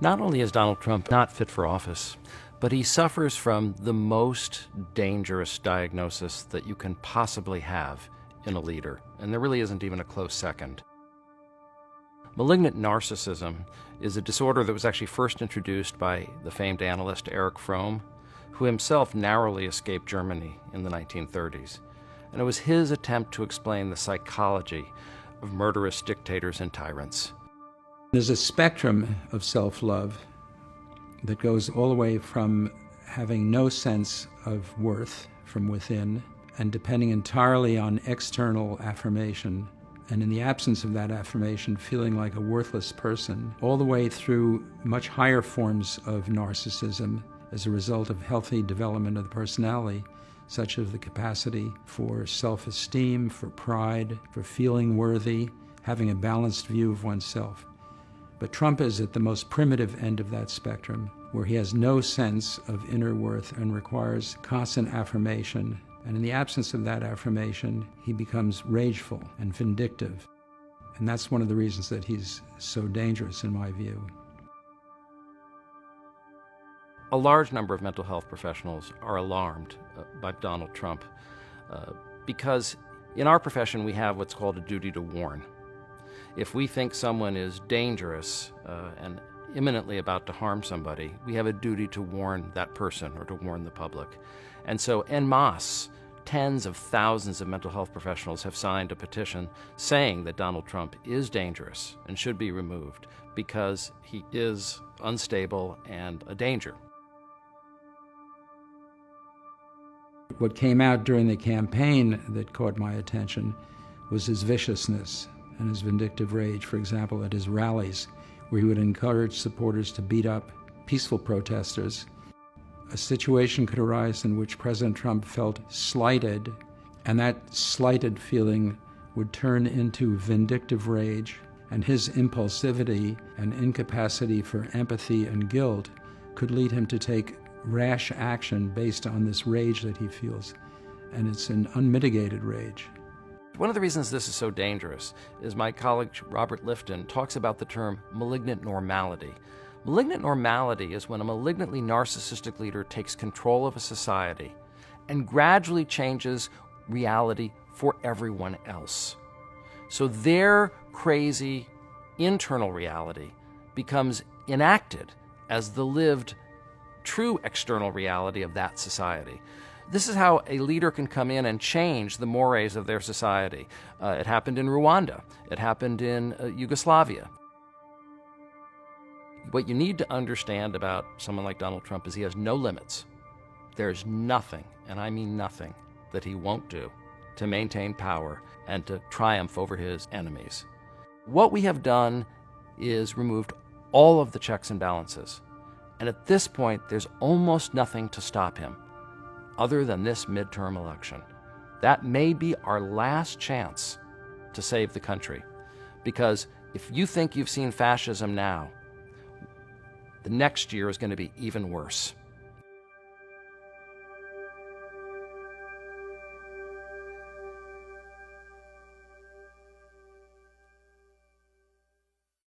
Not only is Donald Trump not fit for office, but he suffers from the most dangerous diagnosis that you can possibly have in a leader, and there really isn't even a close second. Malignant narcissism is a disorder that was actually first introduced by the famed analyst Erich Fromm, who himself narrowly escaped Germany in the 1930s. And it was his attempt to explain the psychology of murderous dictators and tyrants. There's a spectrum of self-love that goes all the way from having no sense of worth from within and depending entirely on external affirmation, and in the absence of that affirmation, feeling like a worthless person, all the way through much higher forms of narcissism as a result of healthy development of the personality, such as the capacity for self-esteem, for pride, for feeling worthy, having a balanced view of oneself. But Trump is at the most primitive end of that spectrum, where he has no sense of inner worth and requires constant affirmation. And in the absence of that affirmation, he becomes rageful and vindictive. And that's one of the reasons that he's so dangerous, in my view. A large number of mental health professionals are alarmed by Donald Trump because in our profession we have what's called a duty to warn. If we think someone is dangerous and imminently about to harm somebody, we have a duty to warn that person or to warn the public. And so en masse, tens of thousands of mental health professionals have signed a petition saying that Donald Trump is dangerous and should be removed because he is unstable and a danger. What came out during the campaign that caught my attention was his viciousness and his vindictive rage, for example, at his rallies, where he would encourage supporters to beat up peaceful protesters. A situation could arise in which President Trump felt slighted, and that slighted feeling would turn into vindictive rage, and his impulsivity and incapacity for empathy and guilt could lead him to take rash action based on this rage that he feels, and it's an unmitigated rage. One of the reasons this is so dangerous is my colleague Robert Lifton talks about the term malignant normality. Malignant normality is when a malignantly narcissistic leader takes control of a society and gradually changes reality for everyone else. So their crazy internal reality becomes enacted as the lived true external reality of that society. This is how a leader can come in and change the mores of their society. It happened in Rwanda. It happened in Yugoslavia. What you need to understand about someone like Donald Trump is he has no limits. There's nothing, and I mean nothing, that he won't do to maintain power and to triumph over his enemies. What we have done is removed all of the checks and balances. And at this point, there's almost nothing to stop him other than this midterm election. That may be our last chance to save the country. Because if you think you've seen fascism now, the next year is going to be even worse.